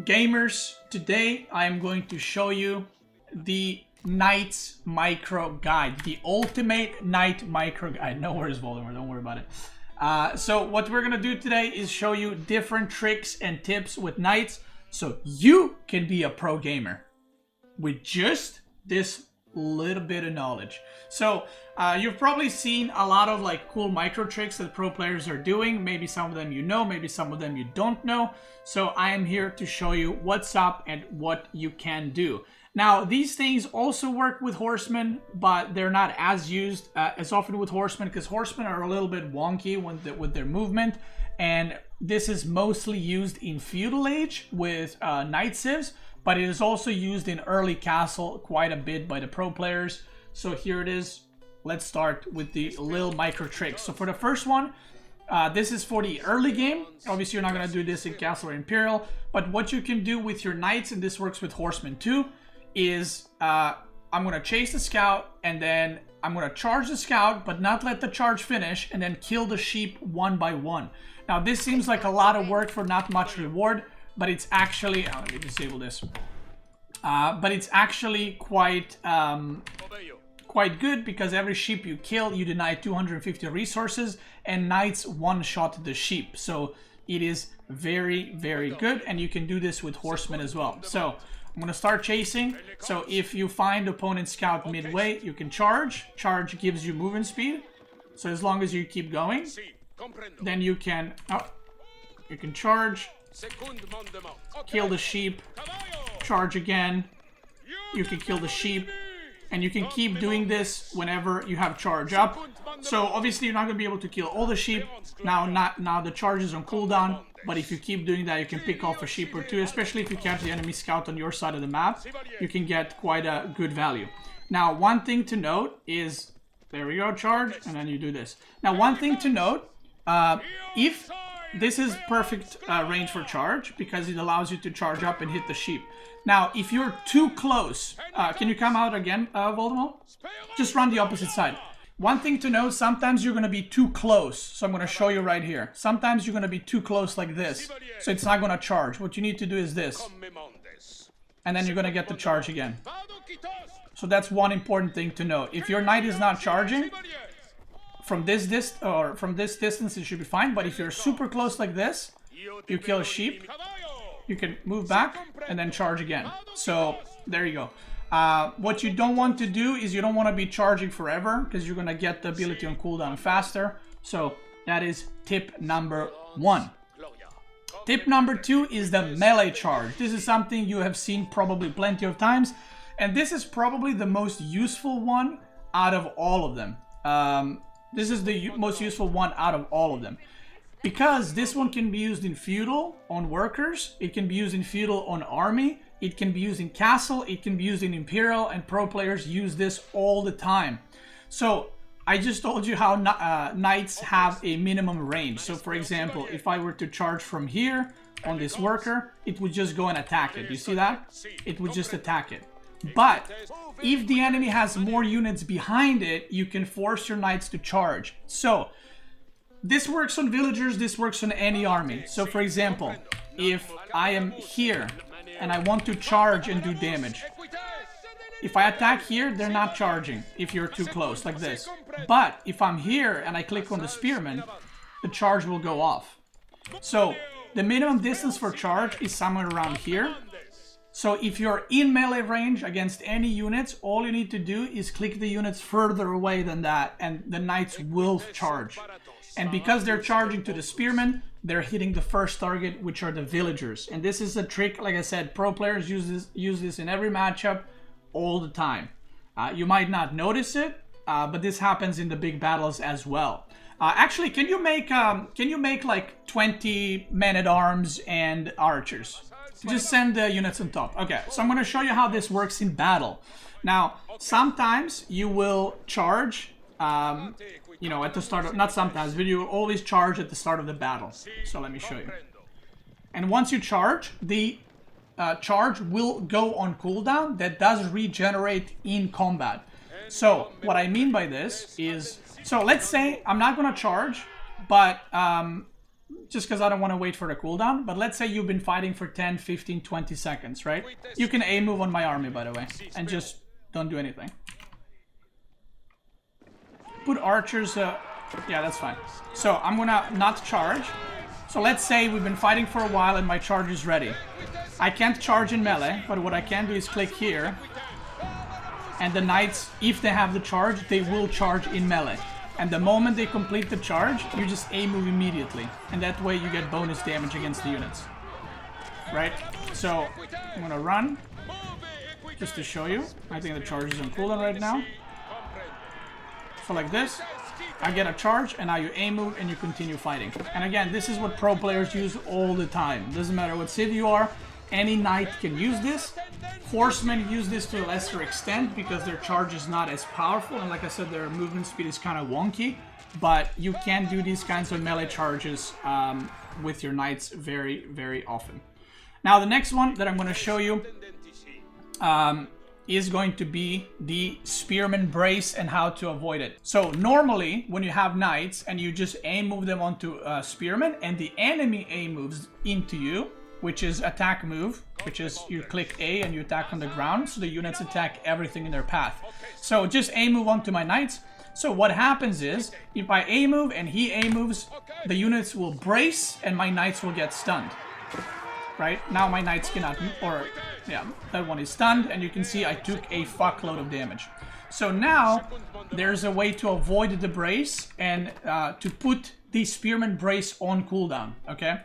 Gamers, today I am going to show you the Knight's Micro Guide, the ultimate Knight Micro Guide. No worries, Voldemort, don't worry about it. So what we're gonna do today is show you different tricks and tips with Knights so you can be a pro gamer with just this little bit of knowledge. So you've probably seen a lot of like cool micro tricks that pro players are doing. Maybe some of them you know, maybe some of them you don't know. So I am here to show you what's up and what you can do. Now these things also work with horsemen, but they're not as used as often with horsemen because horsemen are a little bit wonky with their movement, and this is mostly used in feudal age with knight civs, but it is also used in early castle quite a bit by the pro players. So here it is. Let's start with the little micro tricks. So for the first one, this is for the early game. Obviously you're not going to do this in castle or imperial, but what you can do with your knights, and this works with horsemen too, is I'm going to chase the scout, and then I'm going to charge the scout but not let the charge finish, and then kill the sheep one by one. Now this seems like a lot of work for not much reward, but it's actually, let me disable this, but it's actually quite good, because every sheep you kill you deny 250 resources, and knights one-shot the sheep. So it is very, very good, and you can do this with horsemen as well. So I'm gonna start chasing. So if you find opponent scout midway, you can charge. Charge gives you movement speed, so as long as you keep going, then you can charge, kill the sheep, charge again, you can kill the sheep, and you can keep doing this whenever you have charge up. So obviously you're not going to be able to kill all the sheep. Now the charge is on cooldown, but if you keep doing that, you can pick off a sheep or two, especially if you catch the enemy scout on your side of the map. You can get quite a good value. Now one thing to note is, there we go, charge, and then you do this. Now one thing to note, if this is perfect range for charge, because it allows you to charge up and hit the sheep. Now, if you're too close, can you come out again, Voldemort? Just run the opposite side. One thing to know, sometimes you're going to be too close. So I'm going to show you right here. Sometimes you're going to be too close like this, so it's not going to charge. What you need to do is this, and then you're going to get the charge again. So that's one important thing to know. If your knight is not charging, from this distance it should be fine, but if you're super close like this, you kill a sheep, you can move back and then charge again. So there you go. What you don't want to do is you don't want to be charging forever, because you're going to get the ability on cooldown faster. So that is tip number one. Tip number two is the melee charge. This is something you have seen probably plenty of times, and this is probably the most useful one out of all of them. This is the most useful one out of all of them, because this one can be used in feudal on workers, it can be used in feudal on army, it can be used in castle, it can be used in imperial, and pro players use this all the time. So I just told you how knights have a minimum range. So for example, if I were to charge from here on this worker, it would just go and attack it. You see that? It would just attack it. But if the enemy has more units behind it, you can force your knights to charge. So this works on villagers, this works on any army. So for example, if I am here and I want to charge and do damage, if I attack here, they're not charging if you're too close, like this. But if I'm here and I click on the Spearmen, the charge will go off. So the minimum distance for charge is somewhere around here. So if you're in melee range against any units, all you need to do is click the units further away than that, and the knights will charge. And because they're charging to the spearmen, they're hitting the first target, which are the villagers. And this is a trick, like I said, pro players use this in every matchup all the time. You might not notice it, but this happens in the big battles as well. Actually, can you make like 20 men-at-arms and archers? Just send the units on top. Okay, so I'm going to show you how this works in battle. Now, sometimes you will charge, you know, at the start of, not sometimes, but you will always charge at the start of the battle. So let me show you. And once you charge, the charge will go on cooldown. That does regenerate in combat. So what I mean by this is, so let's say I'm not going to charge, but just because I don't want to wait for the cooldown. But let's say you've been fighting for 10, 15, 20 seconds, right? You can A move on my army, by the way, and just don't do anything. Put archers, yeah, that's fine. So I'm gonna not charge. So let's say we've been fighting for a while and my charge is ready. I can't charge in melee, but what I can do is click here. And the knights, if they have the charge, they will charge in melee. And the moment they complete the charge, you just A move immediately. And that way you get bonus damage against the units. Right? So I'm gonna run. Just to show you. I think the charge is on cooldown right now. So like this, I get a charge, and now you A move and you continue fighting. And again, this is what pro players use all the time. Doesn't matter what civ you are, any knight can use this. Horsemen use this to a lesser extent because their charge is not as powerful, and like I said, their movement speed is kind of wonky. But you can do these kinds of melee charges with your knights very, very often. Now the next one that I'm going to show you is going to be the Spearmen brace and how to avoid it. So normally when you have knights and you just A move them onto Spearmen and the enemy A moves into you, which is attack move, which is you click A and you attack on the ground, so the units attack everything in their path. So just A move onto my knights. So what happens is, if I A move and he A moves, the units will brace and my knights will get stunned. Right? Now my knights cannot, or yeah, that one is stunned, and you can see I took a fuckload of damage. So now there's a way to avoid the brace and to put the Spearman brace on cooldown, okay?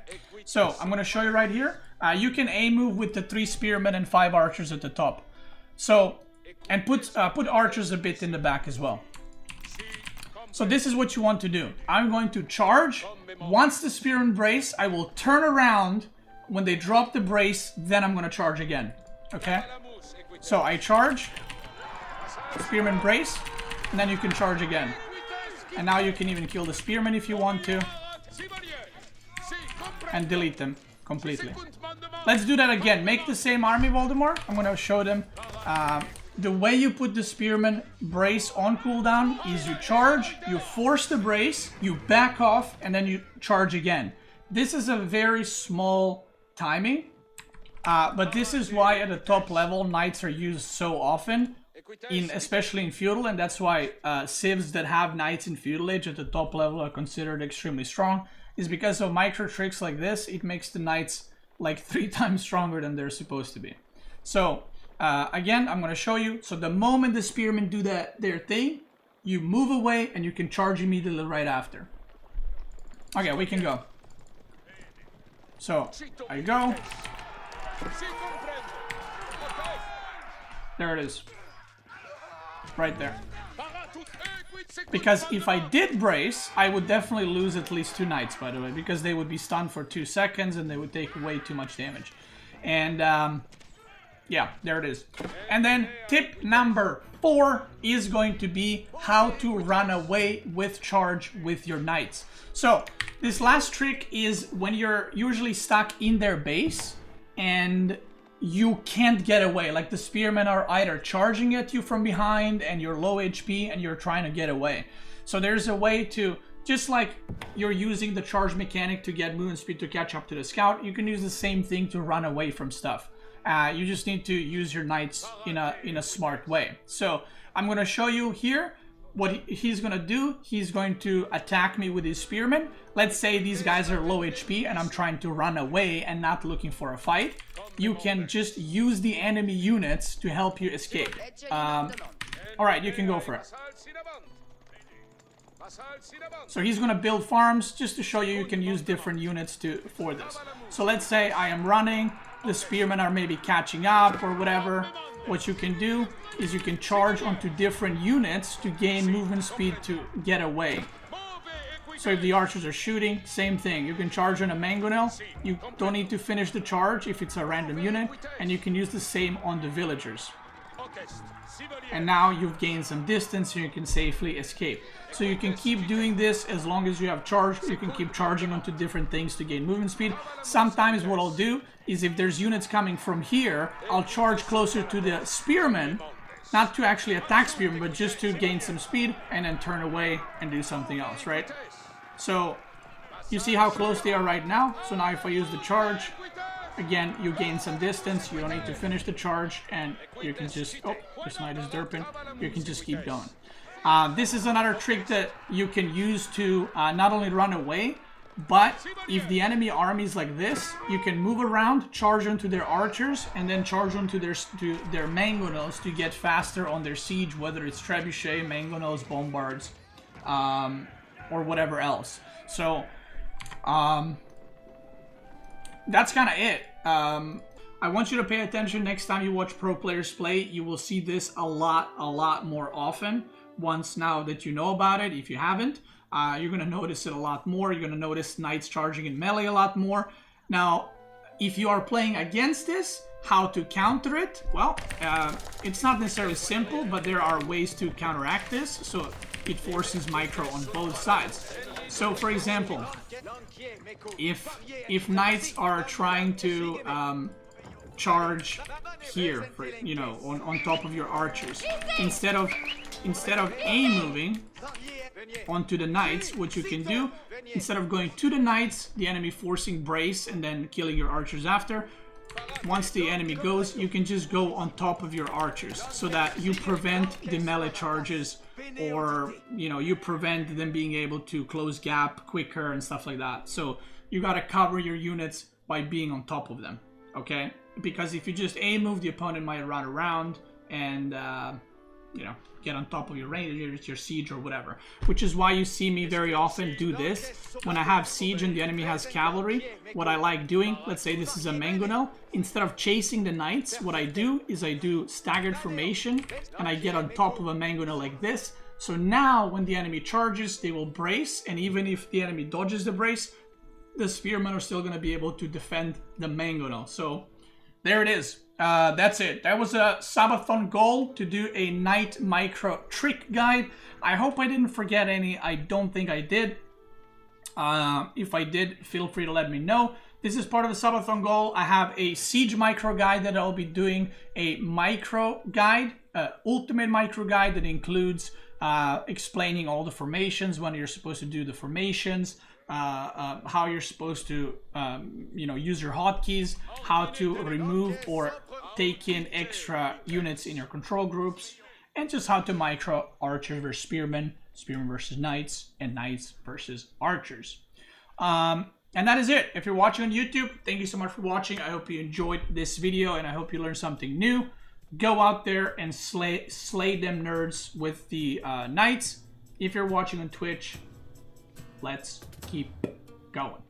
So I'm going to show you right here. You can A move with the 3 Spearmen and 5 archers at the top. So, and put archers a bit in the back as well. So this is what you want to do. I'm going to charge. Once the Spearman brace, I will turn around. When they drop the brace, then I'm going to charge again. Okay? So I charge. Spearman brace. And then you can charge again. And now you can even kill the Spearmen if you want to. And delete them completely. Let's do that again. Make the same army, Voldemort. I'm going to show them. The way you put the Spearman brace on cooldown is you charge, you force the brace, you back off, and then you charge again. This is a very small timing, but this is why at the top level knights are used so often, especially in feudal, and that's why civs that have knights in feudal age at the top level are considered extremely strong, is because of micro tricks like this. It makes the knights like 3 times stronger than they're supposed to be. So again, I'm going to show you. So the moment the Spearmen do their thing, you move away and you can charge immediately right after. Okay, we can go. So, I go. There it is. Right there. Because if I did brace, I would definitely lose at least 2 knights, by the way. Because they would be stunned for 2 seconds and they would take way too much damage. And, yeah, there it is. And then tip number 4 is going to be how to run away with charge with your knights. So this last trick is when you're usually stuck in their base and you can't get away. Like the Spearmen are either charging at you from behind and you're low HP and you're trying to get away. So there's a way to, just like you're using the charge mechanic to get movement speed to catch up to the scout, you can use the same thing to run away from stuff. You just need to use your knights in a smart way. So I'm going to show you here what he's going to do. He's going to attack me with his Spearmen. Let's say these guys are low HP and I'm trying to run away and not looking for a fight. You can just use the enemy units to help you escape. Alright, you can go for it. So he's going to build farms just to show you can use different units for this. So let's say I am running. The Spearmen are maybe catching up or whatever. What you can do is you can charge onto different units to gain movement speed to get away. So if the archers are shooting, same thing. You can charge on a mangonel. You don't need to finish the charge if it's a random unit. And you can use the same on the villagers. And now you've gained some distance and you can safely escape. So you can keep doing this as long as you have charge. You can keep charging onto different things to gain movement speed. Sometimes what I'll do is if there's units coming from here, I'll charge closer to the Spearmen, not to actually attack Spearmen, but just to gain some speed and then turn away and do something else, right? So you see how close they are right now. So now if I use the charge, again, you gain some distance. You don't need to finish the charge, and you can just, oh, this knight is derping. You can just keep going. This is another trick that you can use to not only run away, but if the enemy army is like this, you can move around, charge onto their archers, and then charge onto their mangonels to get faster on their siege, whether it's trebuchet, mangonels, bombards, or whatever else. So that's kind of it. I want you to pay attention next time you watch pro players play. You will see this a lot more often. Once now that you know about it, if you haven't, you're going to notice it a lot more. You're going to notice knights charging in melee a lot more. Now, if you are playing against this, how to counter it? Well, it's not necessarily simple, but there are ways to counteract this. So it forces micro on both sides. So, for example, if knights are trying to charge here, for, you know, on top of your archers, instead of A moving onto the knights, what you can do, instead of going to the knights, the enemy forcing brace and then killing your archers after, once the enemy goes, you can just go on top of your archers, so that you prevent the melee charges, or, you know, you prevent them being able to close gap quicker and stuff like that. So you gotta cover your units by being on top of them, okay? Because if you just A move, the opponent might run around and you know, get on top of your rangers, your siege, or whatever. Which is why you see me very often do this. When I have siege and the enemy has cavalry, what I like doing, let's say this is a mangonel, instead of chasing the knights, what I do is I do staggered formation, and I get on top of a mangonel like this. So now when the enemy charges, they will brace, and even if the enemy dodges the brace, the spearmen are still going to be able to defend the mangonel. So there it is. That's it. That was a subathon goal, to do a knight micro trick guide. I hope I didn't forget any. I don't think I did. If I did, feel free to let me know. This is part of the subathon goal. I have a siege micro guide that I'll be doing, a micro guide, ultimate micro guide that includes explaining all the formations, when you're supposed to do the formations, how you're supposed to you know, use your hotkeys, how to remove or take in extra units in your control groups, and just how to micro archers versus spearmen, spearmen versus knights, and knights versus archers. And that is it. If you're watching on YouTube, thank you so much for watching. I hope you enjoyed this video, and I hope you learned something new. Go out there and slay them nerds with the knights. If you're watching on Twitch, let's keep going.